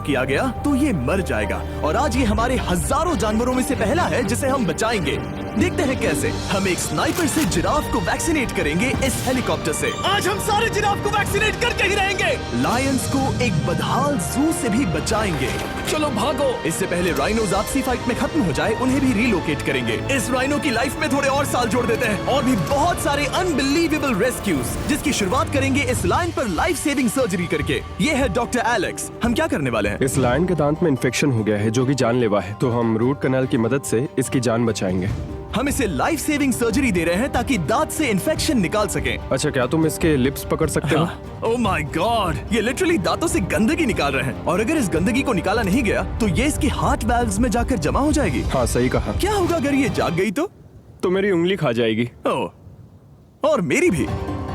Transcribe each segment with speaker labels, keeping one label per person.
Speaker 1: किया गया तो ये मर जाएगा। और आज ये हमारे हजारों जानवरों में से पहला है जिसे हम बचाएंगे। देखते हैं कैसे। हम एक स्नाइपर से जिराफ को वैक्सीनेट करेंगे इस हेलीकॉप्टर से। आज हम सारे जिराफ को वैक्सीनेट करके ही रहेंगे। लायंस को एक बदहाल जू से भी बचाएंगे। चलो भागो। इससे पहले राइनोज आपसी फाइट में खत्म हो जाए, उन्हें भी रिलोकेट करेंगे। इस राइनो की लाइफ में थोड़े और साल जोड़ देते हैं और भी बहुत सारे अनबिलीवेबल रेस्क्यूज, जिसकी शुरुआत करेंगे इस लायन पर लाइफ सेविंग सर्जरी करके। ये है डॉक्टर एलेक्स। हम क्या करने वाले हैं?
Speaker 2: इस लायन के दांत में इन्फेक्शन हो गया है जो कि जानलेवा है, तो हम रूट कैनाल की मदद से इसकी जान बचाएंगे।
Speaker 1: हम इसे लाइफ सेविंग सर्जरी दे रहे हैं ताकि दांत से इन्फेक्शन निकाल सकें।
Speaker 2: अच्छा, क्या तुम इसके लिप्स पकड़ सकते हो?
Speaker 1: ओह माय गॉड, ये लिटरली दांतों से गंदगी निकाल रहे हैं। और अगर इस गंदगी को निकाला नहीं गया तो ये इसकी हार्ट वाल्व्स में जाकर जमा हो जाएगी।
Speaker 2: हाँ, सही कहा।
Speaker 1: क्या होगा अगर ये जाग गई तो
Speaker 2: मेरी उंगली खा जाएगी।
Speaker 1: ओह, और मेरी भी।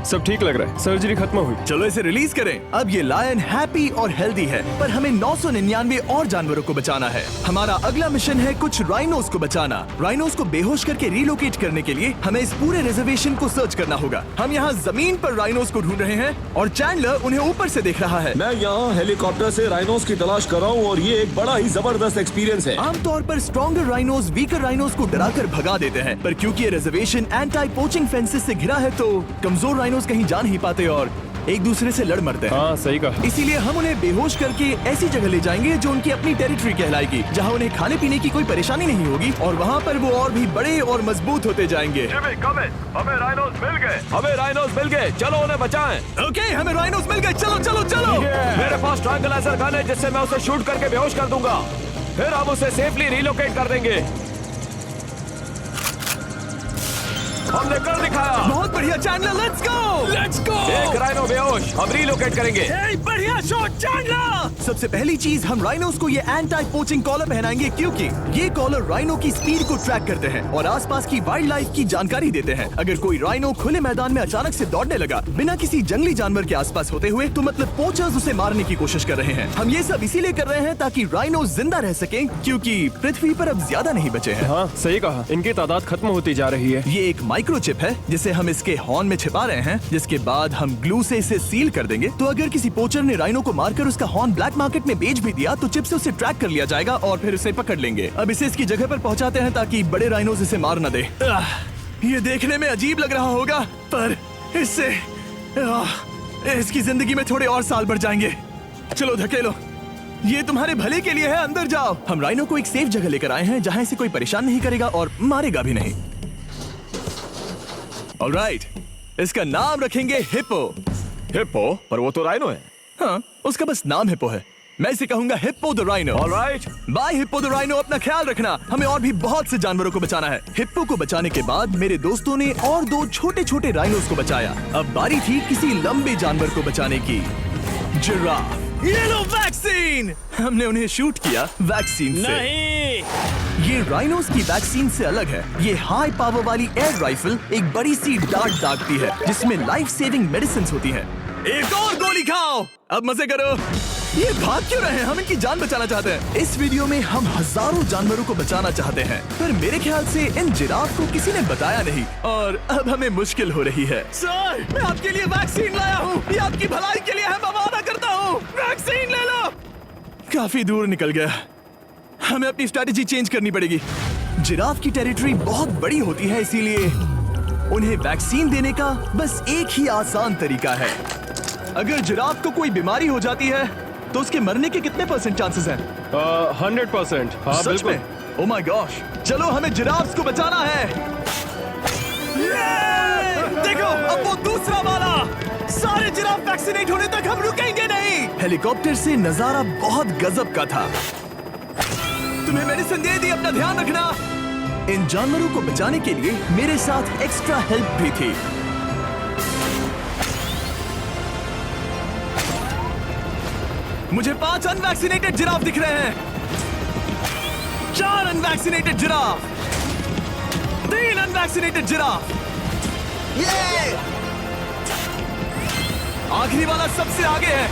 Speaker 2: सब ठीक लग रहा है, सर्जरी खत्म हुई।
Speaker 1: चलो इसे रिलीज करें। अब ये लायन हैप्पी और हेल्दी है, पर हमें 999 और जानवरों को बचाना है। हमारा अगला मिशन है कुछ राइनोस को बचाना। राइनोस को बेहोश करके रिलोकेट करने के लिए हमें इस पूरे रिजर्वेशन को सर्च करना होगा। हम यहाँ जमीन पर राइनोस को ढूंढ रहे हैं और चैंडलर उन्हें ऊपर से देख रहा है।
Speaker 3: मैं यहाँ हेलीकॉप्टर से राइनोस की तलाश कर रहा हूँ और ये एक बड़ा ही जबरदस्त एक्सपीरियंस है।
Speaker 1: आमतौर पर स्ट्रॉन्गर राइनोस वीकर राइनोस को डराकर भगा देते हैं, पर क्योंकि ये रिजर्वेशन एंटी पोचिंग फेंसेस से घिरा है तो कमजोर राइनोस कहीं जा नहीं पाते और एक दूसरे से लड़ मरते हैं।
Speaker 2: हाँ, सही कहा।
Speaker 1: इसीलिए हम उन्हें बेहोश करके ऐसी जगह ले जाएंगे जो उनकी अपनी टेरिटरी कहलाएगी, जहाँ उन्हें खाने पीने की कोई परेशानी नहीं होगी और वहाँ पर वो और भी बड़े और मजबूत होते जाएंगे।
Speaker 3: हमें राइनोस मिल गए। हमें राइनोस मिल गए, चलो उन्हें बचाएं।
Speaker 1: ओके, हमें राइनोस मिल गए। चलो चलो चलो।
Speaker 3: मेरे पास ट्रैंगलाइजर गन है जिससे मैं उसे शूट करके बेहोश कर दूंगा, फिर हम उसे सेफली रिलोकेट कर देंगे। हमने कर दिखाया।
Speaker 1: बहुत बढ़िया चैंडलर, लेट्स गो।
Speaker 3: एक राइनो बेहोश, हम रिलोकेट करेंगे।
Speaker 1: बढ़िया शॉट चैंडलर। सबसे पहली चीज, हम राइनोस को ये एंटी पोचिंग कॉलर पहनाएंगे क्योंकि ये कॉलर राइनो की स्पीड को ट्रैक करते हैं और आसपास की वाइल्ड लाइफ की जानकारी देते हैं। अगर कोई राइनो खुले मैदान में अचानक से दौड़ने लगा बिना किसी जंगली जानवर के आसपास होते हुए, तो मतलब पोचर्स उसे मारने की कोशिश कर रहे हैं। हम ये सब इसीलिए कर रहे हैं ताकि राइनो जिंदा रह सके, क्योंकि पृथ्वी पर अब ज्यादा नहीं बचे हैं।
Speaker 2: हाँ, सही कहा। इनकी तादाद खत्म होती जा रही है।
Speaker 1: ये एक माइक्रोचिप है जिसे हम इसके हॉर्न में छिपा रहे हैं, जिसके बाद हम ग्लू से इसे सील कर देंगे। तो अगर किसी पोचर ने राइनो को मारकर उसका हॉर्न ब्लैक मार्केट में बेच भी दिया तो चिप से उसे ट्रैक कर लिया जाएगा और फिर उसे पकड़ लेंगे। अब इसे इसकी जगह पर पहुंचाते हैं ताकि बड़े राइनोस इसे मार न दे। ये देखने में अजीब लग रहा होगा, पर इससे इसकी जिंदगी में थोड़े और साल बढ़ जाएंगे। चलो धकेलो, ये तुम्हारे भले के लिए है। अंदर जाओ। हम राइनो को एक सेफ जगह लेकर आए हैं जहाँ इसे कोई परेशान नहीं करेगा और मारेगा भी नहीं। ऑलराइट, इसका नाम रखेंगे हिप्पो।
Speaker 3: हिप्पो? पर वो तो राइनो है।
Speaker 1: हाँ, उसका बस नाम हिप्पो है। मैं इसे कहूंगा hippo the rhino.
Speaker 3: Alright.
Speaker 1: Bye hippo the rhino. अपना ख्याल रखना। हमें और भी बहुत से जानवरों को बचाना है। हिप्पो को बचाने के बाद मेरे दोस्तों ने और 2 छोटे छोटे राइनोस को बचाया। अब बारी थी किसी लंबे जानवर को बचाने की। जिराफ। ये लो वैक्सीन। हमने उन्हें शूट किया वैक्सीन से।
Speaker 4: नहीं।
Speaker 1: ये राइनोस की वैक्सीन से अलग है। ये हाई पावर वाली एयर राइफल एक बड़ी सी डार्ट दागती है जिसमें लाइफ सेविंग मेडिसिन होती है। एक और गोली खाओ, अब मजे करो। ये भाग क्यों रहे हैं? हम इनकी जान बचाना चाहते हैं। इस वीडियो में हम हजारों जानवरों को बचाना चाहते हैं, पर मेरे ख्याल से इन जिराफ को किसी ने बताया नहीं और अब हमें मुश्किल हो रही है। सर, मैं आपके लिए वैक्सीन लाया हूँ। ये आपकी भलाई के लिए है, मैं वादा करता हूँ। वैक्सीन ले लो। काफी दूर निकल गया। हमें अपनी स्ट्रेटेजी चेंज करनी पड़ेगी। जिराफ की टेरिटरी बहुत बड़ी होती है, इसीलिए उन्हें वैक्सीन देने का बस एक ही आसान तरीका है। अगर जिराफ को कोई बीमारी हो जाती है तो उसके मरने के कितने % चांसेस हैं?
Speaker 2: 100%। हाँ,
Speaker 1: सच
Speaker 2: बिल्कुल।
Speaker 1: में? Oh my gosh. चलो, हमें जिराफ्स को बचाना है। देखो, अब वो दूसरा वाला। सारे जिराफ वैक्सीनेट होने तक हम रुकेंगे नहीं। हेलीकॉप्टर से नजारा बहुत गजब का था। तुम्हें मेडिसिन दे दी, अपना ध्यान रखना। इन जानवरों को बचाने के लिए मेरे साथ एक्स्ट्रा हेल्प भी थी। मुझे 5 अनवैक्सीनेटेड जिराफ दिख रहे हैं। 4 अनवैक्सीनेटेड जिराफ, 3 अनवैक्सीनेटेड जिराफ। ये आखिरी वाला सबसे आगे है।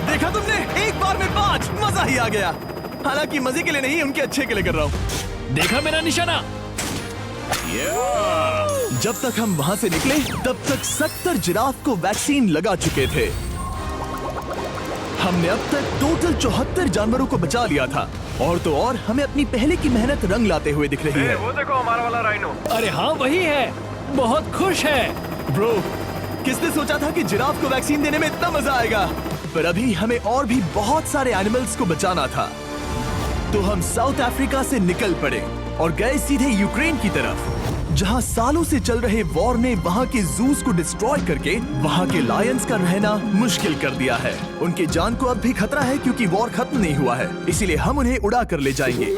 Speaker 1: देखा तुमने? एक बार में 5। मजा ही आ गया। हालांकि मजे के लिए नहीं, उनके अच्छे के लिए कर रहा हूँ।
Speaker 4: देखा मेरा निशाना?
Speaker 1: जब तक हम वहां से निकले तब तक 70 जिराफ को वैक्सीन लगा चुके थे। हमने अब तक टोटल 74 जानवरों को बचा लिया था। और तो और हमें अपनी पहले की मेहनत रंग लाते हुए दिख रही है।
Speaker 3: वो देखो हमारा वाला राइनो।
Speaker 4: अरे हाँ वही है, बहुत खुश है।
Speaker 1: ब्रो, किसने सोचा था कि जिराफ को वैक्सीन देने में इतना मजा आएगा? पर अभी हमें और भी बहुत सारे एनिमल्स को बचाना था। तो हम साउथ अफ्रीका से निकल पड़े और गए सीधे यूक्रेन की तरफ, जहां सालों से चल रहे वॉर ने वहां के जूस को डिस्ट्रॉय करके वहां के लायंस का रहना मुश्किल कर दिया है। उनकी जान को अब भी खतरा है क्योंकि वॉर खत्म नहीं हुआ है, इसीलिए हम उन्हें उड़ा कर ले जाएंगे,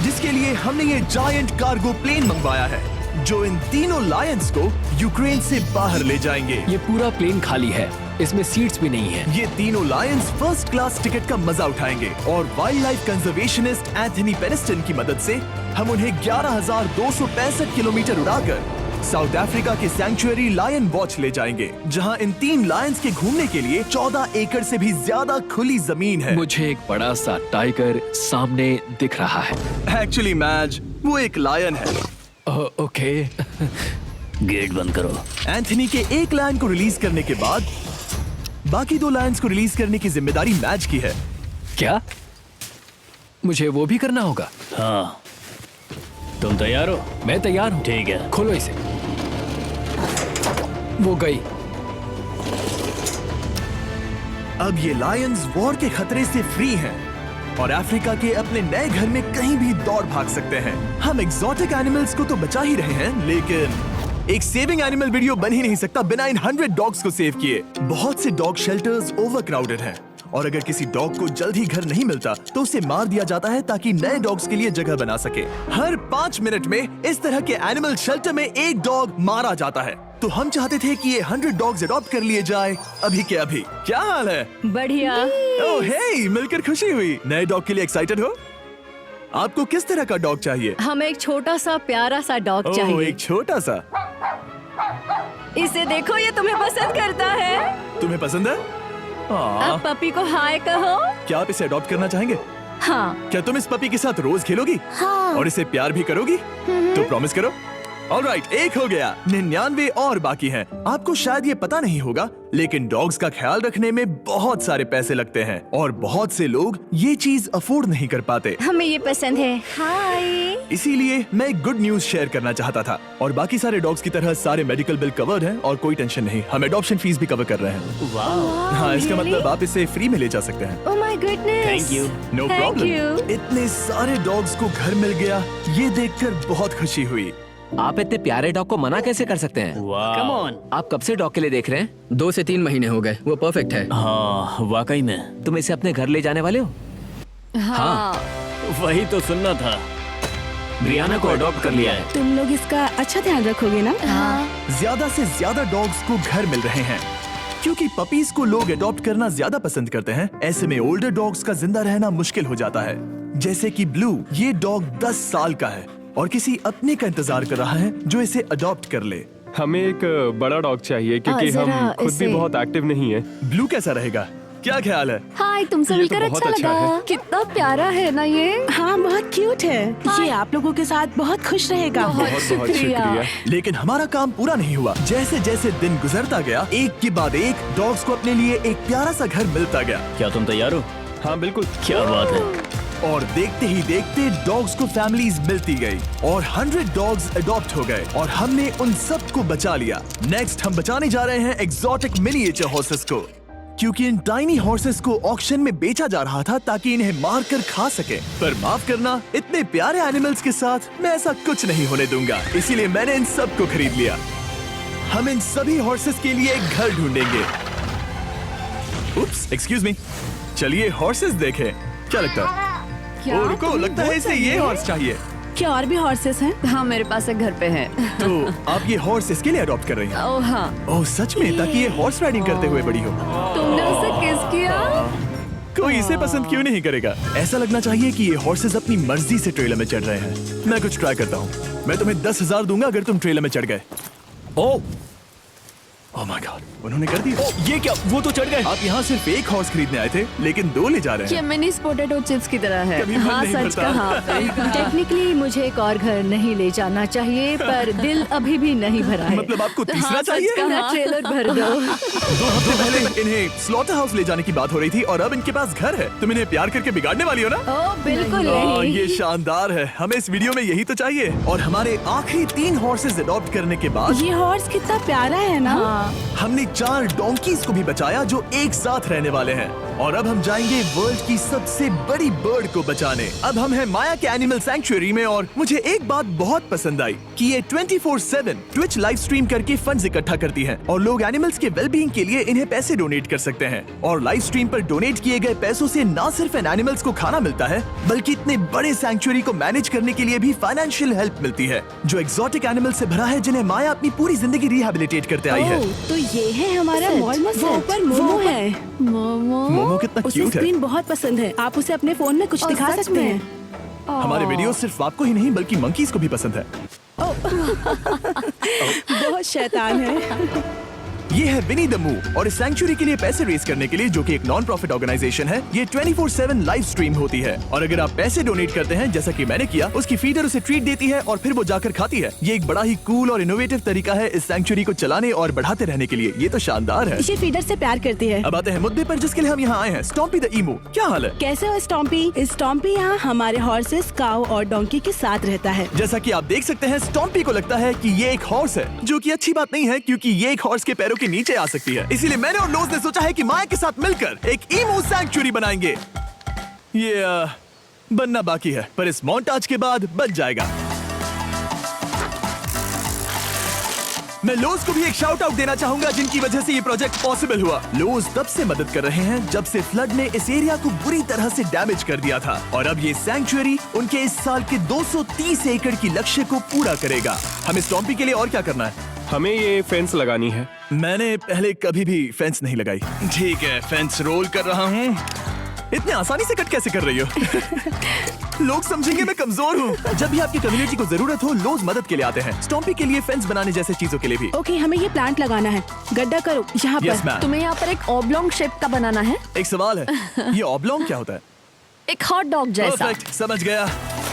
Speaker 1: जिसके लिए हमने ये जायंट कार्गो प्लेन मंगवाया है जो इन तीनों लायंस को यूक्रेन से बाहर ले जाएंगे।
Speaker 4: ये पूरा प्लेन खाली है, इसमें सीट्स भी नहीं है।
Speaker 1: ये तीनों लायंस फर्स्ट क्लास टिकट का मजा उठाएंगे और वाइल्ड लाइफ कंजर्वेशनिस्ट एंथनी पेनिस्टन की मदद से हम उन्हें 11,265 किलोमीटर उड़ाकर साउथ अफ्रीका के सैंक्चुअरी लायन वॉच ले जाएंगे, जहां इन 3 लायंस के घूमने के लिए 14 एकड़ से भी ज्यादा खुली जमीन है।
Speaker 4: मुझे एक बड़ा सा टाइगर सामने दिख रहा है।
Speaker 1: एक्चुअली मैच, वो एक लायन है।
Speaker 4: ओके।
Speaker 5: गेट बंद करो।
Speaker 1: एंथनी के एक लायन को रिलीज करने के बाद बाकी 2 लायंस को रिलीज करने की जिम्मेदारी मैच की है।
Speaker 4: क्या मुझे वो भी करना होगा?
Speaker 5: हाँ, तुम तैयार हो?
Speaker 4: मैं तैयार हूँ।
Speaker 5: ठीक है।
Speaker 4: खोलो इसे। वो गई।
Speaker 1: अब ये लायंस वॉर के खतरे से फ्री हैं और अफ्रीका के अपने नए घर में कहीं भी दौड़ भाग सकते हैं। हम एग्जॉटिक एनिमल्स को तो बचा ही रहे हैं, लेकिन एक सेविंग एनिमल वीडियो बन ही नहीं सकता बिना इन 100 डॉग्स को सेव किए। बहुत से डॉग शेल्टर्स ओवरक्राउडेड हैं और अगर किसी डॉग को जल्द ही घर नहीं मिलता तो उसे मार दिया जाता है ताकि नए डॉग्स के लिए जगह बना सके। हर 5 मिनट में इस तरह के एनिमल शेल्टर में एक डॉग मारा जाता है। तो हम चाहते थे कि ये 100 डॉग्स अडॉप्ट कर लिए जाए अभी के अभी। क्या हाल है?
Speaker 6: बढ़िया।
Speaker 1: ओह हे, मिलकर खुशी हुई। नए डॉग के लिए एक्साइटेड हो? आपको किस तरह का डॉग चाहिए?
Speaker 6: हमें एक छोटा सा प्यारा सा डॉग
Speaker 1: ओह,
Speaker 6: चाहिए।
Speaker 1: एक छोटा सा।
Speaker 6: इसे देखो, ये तुम्हें पसंद करता है।
Speaker 1: तुम्हें पसंद है?
Speaker 6: अब पपी को हाय कहो।
Speaker 1: क्या आप इसे अडॉप्ट करना चाहेंगे?
Speaker 6: हाँ।
Speaker 1: क्या तुम इस पपी के साथ रोज खेलोगी?
Speaker 6: हाँ।
Speaker 1: और इसे प्यार भी करोगी? तो प्रॉमिस करो। ऑलराइट, एक हो गया। 99 और बाकी हैं। आपको शायद ये पता नहीं होगा, लेकिन डॉग्स का ख्याल रखने में बहुत सारे पैसे लगते हैं और बहुत से लोग ये चीज अफोर्ड नहीं कर पाते।
Speaker 6: हमें ये पसंद है। हाय।
Speaker 1: इसीलिए मैं एक गुड न्यूज शेयर करना चाहता था। और बाकी सारे डॉग्स की तरह सारे मेडिकल बिल कवर्ड हैं और कोई टेंशन नहीं। हम एडॉप्शन फीस भी कवर कर रहे हैं। हाँ, इसका मतलब आप इसे फ्री में ले जा सकते हैं।
Speaker 6: Oh my goodness.
Speaker 5: Thank you.
Speaker 1: No
Speaker 6: Thank
Speaker 1: problem.
Speaker 6: you.
Speaker 1: इतने सारे डॉग्स को घर मिल गया, ये देखकर बहुत खुशी हुई।
Speaker 7: आप इतने प्यारे डॉग को मना कैसे कर सकते हैं?
Speaker 5: Come on.
Speaker 7: आप कब से डॉग के लिए देख रहे हैं?
Speaker 8: 2 से 3 महीने हो गए। वो परफेक्ट है।
Speaker 5: हाँ, वाकई में।
Speaker 7: तुम इसे अपने घर ले जाने वाले हो?
Speaker 6: हाँ।
Speaker 5: वही तो सुनना था। ब्रियाना को अडॉप्ट कर लिया है।
Speaker 9: तुम लोग इसका अच्छा ध्यान रखोगे ना?
Speaker 6: हाँ।
Speaker 1: ज्यादा से ज्यादा डॉग्स को घर मिल रहे हैं क्योंकि पपीज को लोग अडॉप्ट करना ज्यादा पसंद करते हैं। ऐसे में ओल्डर डॉग्स का जिंदा रहना मुश्किल हो जाता है। जैसे कि ब्लू, ये डॉग 10 साल का है और किसी अपने का इंतजार कर रहा है जो इसे अडॉप्ट कर ले।
Speaker 2: हमें एक बड़ा डॉग चाहिए क्योंकि
Speaker 6: जरा
Speaker 2: हम खुद भी
Speaker 6: इसे-
Speaker 2: बहुत एक्टिव नहीं है।
Speaker 1: ब्लू कैसा रहेगा? क्या ख्याल है?
Speaker 6: हाय, तुमसे
Speaker 2: ये तो
Speaker 6: मिलकर
Speaker 2: बहुत
Speaker 6: अच्छा
Speaker 2: अच्छा
Speaker 6: लगा।
Speaker 2: है।
Speaker 6: कितना प्यारा है ना ये।
Speaker 9: हाँ, बहुत क्यूट है। ये आप लोगों के साथ बहुत खुश रहेगा।
Speaker 2: बहुत बहुत शुक्रिया।
Speaker 1: लेकिन हमारा काम पूरा नहीं हुआ। जैसे जैसे दिन गुजरता गया, एक के बाद एक डॉग्स को अपने लिए एक प्यारा सा घर मिलता गया।
Speaker 5: क्या तुम तैयार हो?
Speaker 2: हाँ बिल्कुल।
Speaker 5: क्या बात है।
Speaker 1: और देखते ही देखते डॉग्स को फैमिलीज मिलती गई और 100 डॉग्स अडॉप्ट हो गए और हमने उन सब को बचा लिया। नेक्स्ट हम बचाने जा रहे हैं एग्जॉटिक मिनिएचर हॉर्सेस को, क्योंकि इन टाइनी हॉर्सेस को ऑक्शन में बेचा जा रहा था ताकि इन्हें मार कर खा सके। पर माफ करना, इतने प्यारे एनिमल्स के साथ मैं ऐसा कुछ नहीं होने दूंगा। इसीलिए मैंने इन सब को खरीद लिया। हम इन सभी हॉर्सेस के लिए एक घर ढूंढेंगे। उप्स, एक्सक्यूज मी। चलिए हॉर्सेस देखें। क्या लगता है?
Speaker 6: क्या?
Speaker 1: ओ रुको, लगता है इसे ये हॉर्स चाहिए।
Speaker 9: क्या और भी हॉर्सेस हैं?
Speaker 6: हाँ, मेरे पास एक घर पे है।
Speaker 1: तो आप ये हॉर्स इसके लिए अडॉप्ट कर रही हैं?
Speaker 6: ओह हाँ।
Speaker 1: ओह सच में? ताकि ये हॉर्स राइडिंग करते हुए बड़ी हो।
Speaker 6: तुमने उसे किस किया?
Speaker 1: कोई इसे पसंद क्यों नहीं करेगा? ऐसा लगना चाहिए कि ये हॉर्सेस अपनी मर्जी से ट्रेलर में चढ़ रहे हैं। मैं कुछ ट्राई करता हूँ। मैं तुम्हें 10,000 दूंगा अगर तुम ट्रेलर में चढ़ गए।
Speaker 5: ओ,
Speaker 1: ओह माय गॉड, उन्होंने कर दिया।
Speaker 3: ये क्या, वो तो चढ़ गए।
Speaker 1: आप यहाँ सिर्फ एक हॉर्स खरीदने आए थे, लेकिन 2 ले जा रहे
Speaker 6: ये
Speaker 1: हैं।
Speaker 6: मिनी पोटैटो चिप्स की तरह है।
Speaker 1: कभी मन
Speaker 6: हाँ
Speaker 1: नहीं
Speaker 6: सच
Speaker 1: भरता।
Speaker 6: कहा।
Speaker 9: टेक्निकली मुझे एक और घर नहीं ले जाना चाहिए, पर दिल अभी भी नहीं भरा है।
Speaker 1: मतलब आपको तीसरा
Speaker 6: हाँ, सच
Speaker 1: चाहिए?
Speaker 6: कहा।
Speaker 9: ट्रेलर भर दो।
Speaker 1: 2 हफ्ते पहले इन्हें स्लॉटर हाउस ले जाने की बात हो रही थी और अब इनके पास घर है। तुम इन्हें प्यार करके बिगाड़ने वाली हो ना?
Speaker 6: ओ बिल्कुल
Speaker 1: ये
Speaker 6: नहीं।
Speaker 1: शानदार है, हमें इस वीडियो में यही तो चाहिए। और हमारे आखिरी 3 हॉर्सेस अडॉप्ट करने के बाद
Speaker 9: ये हॉर्स कितना प्यारा है ना।
Speaker 1: हमने 4 डोंकीज को भी बचाया जो एक साथ रहने वाले हैं। और अब हम जाएंगे वर्ल्ड की सबसे बड़ी बर्ड को बचाने। अब हम हैं माया के एनिमल सैंक्चुअरी में और मुझे एक बात बहुत पसंद आई कि ये 24/7 ट्विच लाइव स्ट्रीम करके फंड्स इकट्ठा करती है और लोग एनिमल्स के वेलबींग के लिए इन्हें पैसे डोनेट कर सकते हैं। और लाइव स्ट्रीम पर डोनेट किए गए पैसों से न सिर्फ इन एनिमल्स को खाना मिलता है, बल्कि इतने बड़े सैंक्चुअरी को मैनेज करने के लिए भी फाइनेंशियल हेल्प मिलती है, जो एक्सोटिक एनिमल से भरा है जिन्हें माया अपनी पूरी जिंदगी रिहेबिलिटेट करते आई है।
Speaker 9: ओह, तो ये है हमारा मॉल में। वो ऊपर मोमो है।
Speaker 6: मोमो
Speaker 1: मोमो कितना
Speaker 9: उसे
Speaker 1: क्यूट है।
Speaker 9: स्क्रीन बहुत पसंद है। आप उसे अपने फोन में कुछ
Speaker 6: और
Speaker 9: दिखा
Speaker 6: सच
Speaker 9: सकते
Speaker 6: में?
Speaker 9: हैं।
Speaker 1: हमारे वीडियो सिर्फ आपको ही नहीं बल्कि मंकीज को भी पसंद है।
Speaker 9: बहुत शैतान है।
Speaker 1: ये है विनी द मू और इस सैंक्चुअरी के लिए पैसे रेज करने के लिए, जो कि एक नॉन प्रॉफिट ऑर्गेनाइजेशन है, ये 24/7 लाइव स्ट्रीम होती है। और अगर आप पैसे डोनेट करते हैं जैसा कि मैंने किया, उसकी फीडर उसे ट्रीट देती है और फिर वो जाकर खाती है। ये एक बड़ा ही कूल और इनोवेटिव तरीका है इस सैंक्चुअरी को चलाने और बढ़ाते रहने के लिए। ये तो शानदार है।
Speaker 9: इसे फीडर से प्यार करती है।
Speaker 1: अब आते हैं मुद्दे पर जिसके लिए हम यहाँ आए हैं, स्टॉम्पी द ईमू। क्या हाल है?
Speaker 9: कैसे हो स्टॉम्पी? स्टॉम्पी यहाँ हमारे हॉर्सेस, काऊ और डोंकी के साथ रहता है।
Speaker 1: जैसा कि आप देख सकते हैं, स्टॉम्पी को लगता है कि ये एक हॉर्स है, जो कि अच्छी बात नहीं है क्योंकि ये एक हॉर्स के पैरों के नीचे आ सकती है। इसीलिए मैंने और लोज ने सोचा है कि माया के साथ मिलकर एक ईमू सैंक्चुअरी बनाएंगे। ये बनना बाकी है, पर इस मोन्टाज के बाद बन जाएगा। मैं लोज को भी एक शाउट आउट देना चाहूंगा, जिनकी वजह से ये प्रोजेक्ट पॉसिबल हुआ। लोज तब से मदद कर रहे हैं जब से फ्लड ने इस एरिया को बुरी तरह से डैमेज कर दिया था, और अब ये सैंक्चुअरी उनके इस साल के 230 एकड़ की लक्ष्य को पूरा करेगा। हमें स्टॉम्पी के लिए और क्या करना है?
Speaker 2: हमें ये फेंस लगानी है।
Speaker 1: मैंने पहले कभी भी फेंस नहीं लगाई। ठीक है, फेंस रोल कर रहा हूँ। इतने आसानी से कट कैसे कर रही हो? लोग समझेंगे मैं कमजोर हूँ। जब भी आपकी कम्युनिटी को जरूरत हो, लोग मदद के लिए आते हैं। स्टॉम्पी के लिए फेंस बनाने जैसे चीजों के लिए भी।
Speaker 9: ओके, हमें ये प्लांट लगाना है। गड्ढा करो यहाँ
Speaker 1: यस
Speaker 9: पर।
Speaker 1: मैम।
Speaker 6: तुम्हें यहाँ पर एक ऑब्लोंग शेप का बनाना है,
Speaker 1: एक सवाल है, ये ऑब्लोंग क्या होता है?
Speaker 6: एक हॉट डॉग जैसा।
Speaker 1: परफेक्ट, समझ गया।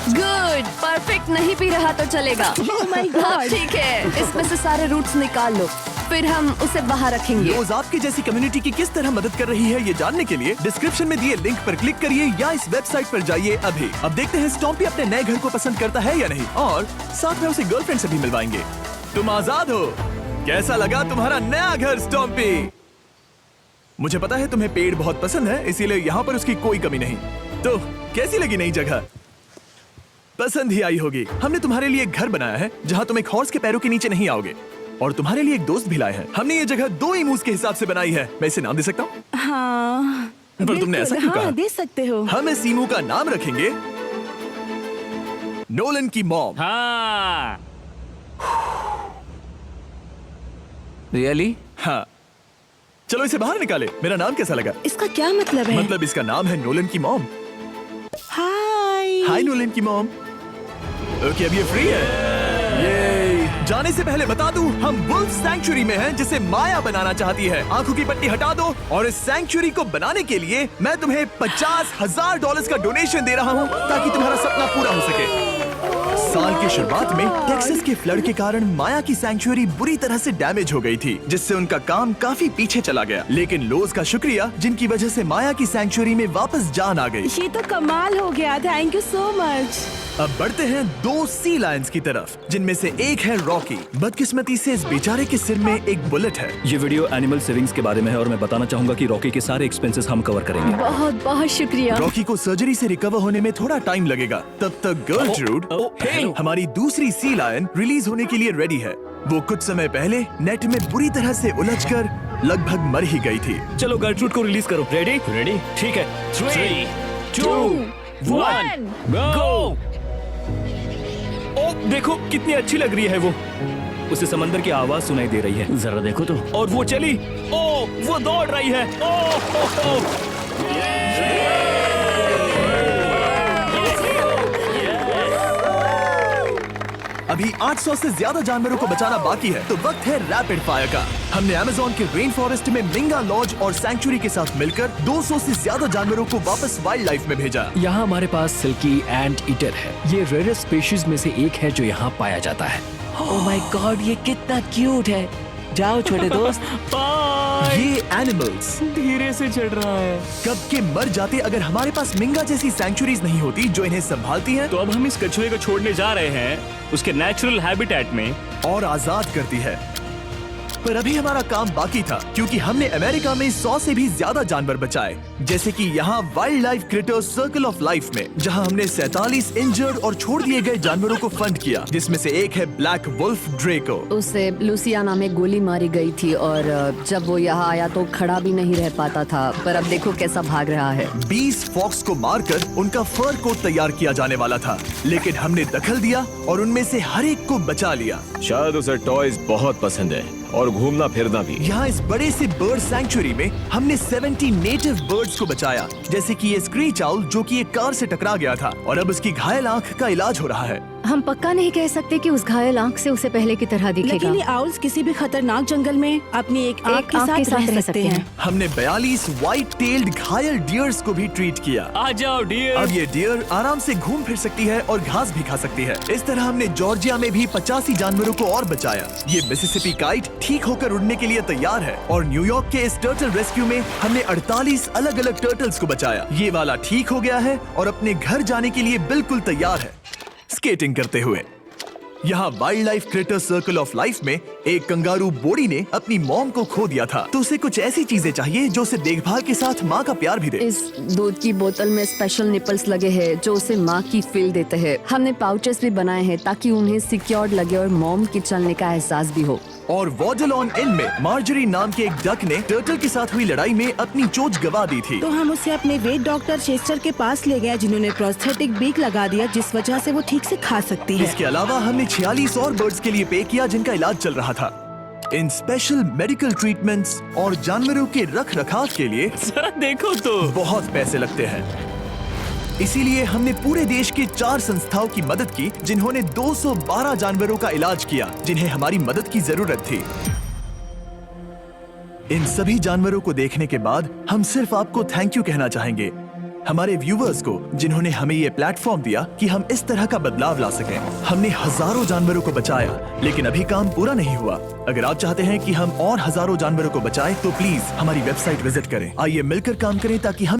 Speaker 6: गुड, परफेक्ट नहीं पी रहा तो चलेगा।
Speaker 9: Oh my God.
Speaker 6: हाँ, ठीक है, इसमें से सारे रूट्स निकाल लो, फिर हम उसे बाहर रखेंगे।
Speaker 1: लोज आपकी जैसी कम्युनिटी की किस तरह मदद कर रही है, ये जानने के लिए डिस्क्रिप्शन में दिए लिंक पर क्लिक करिए या इस वेबसाइट पर जाइए अभी। अब देखते हैं स्टॉम्पी अपने नए घर को पसंद करता है या नहीं, और साथ में उसे गर्लफ्रेंड से भी मिलवाएंगे। तुम आजाद हो। कैसा लगा तुम्हारा नया घर स्टॉम्पी? मुझे पता है तुम्हें पेड़ बहुत पसंद है, इसीलिए यहाँ पर उसकी कोई कमी नहीं। तो कैसी लगी नई जगह? पसंद ही आई होगी। हमने तुम्हारे लिए एक घर बनाया है जहाँ तुम एक हॉर्स के पैरों के नीचे नहीं आओगे, और तुम्हारे लिए एक दोस्त भी लाए हैं। हमने ये जगह 2 इमूस के हिसाब से बनाई है। मैं इसे नाम दे सकता हूँ?
Speaker 9: हाँ,
Speaker 1: पर तुमने ऐसा क्यों कहा?
Speaker 9: हाँ, दे सकते हो।
Speaker 1: हम इस ईमू का नाम रखेंगे नोलन की मॉम।
Speaker 5: हाँ।
Speaker 7: रियली?
Speaker 1: हाँ, चलो इसे बाहर निकाले। मेरा नाम कैसा लगा?
Speaker 9: इसका क्या मतलब है?
Speaker 1: मतलब इसका नाम है नोलन की मॉम।
Speaker 9: हाय।
Speaker 1: हाय नोलन की मॉम। ओके, अब ये फ्री है। ये जाने से पहले बता दूं, हम वुल्फ सैंक्चुअरी में हैं, जिसे माया बनाना चाहती है। आंखों की पट्टी हटा दो, और इस सैंक्चुअरी को बनाने के लिए मैं तुम्हें $50,000 का डोनेशन दे रहा हूं, ताकि तुम्हारा सपना पूरा हो सके। साल की शुरुआत में टेक्सास के फ्लड के कारण माया की सैंक्चुअरी बुरी तरह से डैमेज हो गई थी, जिससे उनका काम काफी पीछे चला गया। लेकिन लोज का शुक्रिया, जिनकी वजह से माया की सैंक्चुअरी में वापस जान आ गई।
Speaker 9: ये तो कमाल हो गया। Thank you so much.
Speaker 1: अब बढ़ते हैं 2 सी लायंस की तरफ, जिनमें से एक है रॉकी। बदकिस्मती से इस बेचारे के सिर में एक बुलेट है।
Speaker 10: ये वीडियो एनिमल सेविंग्स के बारे में है, और मैं बताना चाहूंगा कि रॉकी के सारे एक्सपेंसेस हम कवर करेंगे।
Speaker 6: बहुत बहुत शुक्रिया।
Speaker 1: रॉकी को सर्जरी से रिकवर होने में थोड़ा टाइम लगेगा। तब तक गर्लट्रूड, हमारी दूसरी सी लायन, रिलीज होने के लिए रेडी है। वो कुछ समय पहले नेट में बुरी तरह से उलझकर लगभग मर ही गई थी।
Speaker 10: चलो गर्लट्रूड को रिलीज करो। रेडी?
Speaker 5: रेडी?
Speaker 10: ठीक है।
Speaker 5: 3, 2, 1, गो!
Speaker 10: ओ, देखो कितनी अच्छी लग रही है वो। उसे समंदर की आवाज सुनाई दे रही है।
Speaker 5: जरा देखो तो।
Speaker 10: और वो चली। ओ, वो दौड़ रही है। ओ,
Speaker 1: अभी 800 से ज्यादा जानवरों को बचाना बाकी है, तो वक्त है रैपिड फायर का। हमने अमेज़न के रेन फॉरेस्ट में मिंगा लॉज और सैंक्चुरी के साथ मिलकर 200 से ज्यादा जानवरों को वापस वाइल्ड लाइफ में भेजा।
Speaker 4: यहाँ हमारे पास सिल्की एंट ईटर है। ये रेयर स्पीशीज में से एक है जो यहाँ पाया जाता है।
Speaker 5: ओह माय गॉड, ये कितना क्यूट है। जाओ छोटे दोस्त।
Speaker 1: ये एनिमल्स
Speaker 5: धीरे से चढ़ रहा है।
Speaker 1: कब के मर जाते अगर हमारे पास मिंगा जैसी सैंक्चुरीज नहीं होती जो इन्हें संभालती हैं
Speaker 10: तो अब हम इस कछुए को छोड़ने जा रहे हैं उसके नेचुरल हैबिटेट में
Speaker 1: और आजाद करती है। पर अभी हमारा काम बाकी था, क्योंकि हमने अमेरिका में 100 से भी ज्यादा जानवर बचाए, जैसे कि यहाँ wild life critters circle of life में, जहाँ हमने 47 इंजर्ड और छोड़ दिए गए जानवरों को फंड किया, जिसमें से एक है ब्लैक वुल्फ ड्रेको।
Speaker 6: उसे लुसियाना में गोली मारी गई थी और जब वो यहाँ आया तो खड़ा भी नहीं रह पाता था, पर अब देखो कैसा भाग रहा है।
Speaker 1: 20 फॉक्स को मारकर उनका फर कोट तैयार किया जाने वाला था, लेकिन हमने दखल दिया और उनमें से हर एक को बचा लिया।
Speaker 3: शायद उसे टॉयज बहुत पसंद है और घूमना फिरना भी।
Speaker 1: यहाँ इस बड़े से बर्ड सैंक्चुरी में हमने 70 नेटिव बर्ड्स को बचाया, जैसे कि ये स्क्रीच आउल जो कि एक कार से टकरा गया था और अब उसकी घायल आंख का इलाज हो रहा है।
Speaker 9: हम पक्का नहीं कह सकते कि उस घायल आंख से उसे पहले की तरह दिखेगा।
Speaker 11: लेकिन ये आउल्स किसी भी खतरनाक जंगल में अपनी एक आंख के साथ रह सकते हैं।
Speaker 1: हमने 42 व्हाइट टेल्ड घायल डियर्स को भी ट्रीट किया।
Speaker 10: आ जाओ डियर।
Speaker 1: अब ये डियर आराम से घूम फिर सकती है और घास भी खा सकती है। इस तरह हमने जॉर्जिया में भी 85 जानवरों को और बचाया। ये मिसिसिपी काइट ठीक होकर उड़ने के लिए तैयार है और न्यूयॉर्क के इस टर्टल रेस्क्यू में हमने 48 अलग अलग टर्टल्स को बचाया। ये वाला ठीक हो गया है और अपने घर जाने के लिए बिल्कुल तैयार है स्केटिंग करते हुए। यहाँ wild life critter circle of life में एक कंगारू बोडी ने अपनी मॉम को खो दिया था, तो उसे कुछ ऐसी चीजें चाहिए जो उसे देखभाल के साथ माँ का प्यार भी दे।
Speaker 6: इस दूध की बोतल में स्पेशल निपल्स लगे हैं जो उसे माँ की फील देते हैं। हमने पाउचेस भी बनाए हैं ताकि उन्हें सिक्योर्ड लगे और मॉम के चलने का एहसास भी हो।
Speaker 1: और वॉडलॉन इन में मार्जरी नाम के एक डक ने टर्टल के साथ हुई लड़ाई में अपनी चोंच गवा दी थी,
Speaker 11: तो हम उसे अपने वेट डॉक्टर चेस्टर के पास ले गए, जिन्होंने प्रोस्थेटिक बीक लगा दिया जिस वजह से वो ठीक से खा सकती है।
Speaker 1: इसके अलावा हमने 46 और बर्ड्स के लिए पे किया जिनका इलाज चल रहा था। इन स्पेशल मेडिकल ट्रीटमेंट्स और जानवरों के रख रखाव के लिए
Speaker 10: जरा देखो तो
Speaker 1: बहुत पैसे लगते हैं। इसीलिए हमने पूरे देश के 4 संस्थाओं की मदद की जिन्होंने 212 जानवरों का इलाज किया जिन्हें हमारी मदद की जरूरत थी। इन सभी जानवरों को देखने के बाद हम सिर्फ आपको थैंक यू कहना चाहेंगे, हमारे व्यूवर्स को जिन्होंने हमें ये प्लेटफॉर्म दिया कि हम इस तरह का बदलाव ला सकें। हमने हजारों जानवरों को बचाया, लेकिन अभी काम पूरा नहीं हुआ। अगर आप चाहते हैं कि हम और हजारों जानवरों को बचाएं, तो प्लीज हमारी वेबसाइट विजिट करें। आइए मिलकर काम करें ताकि हम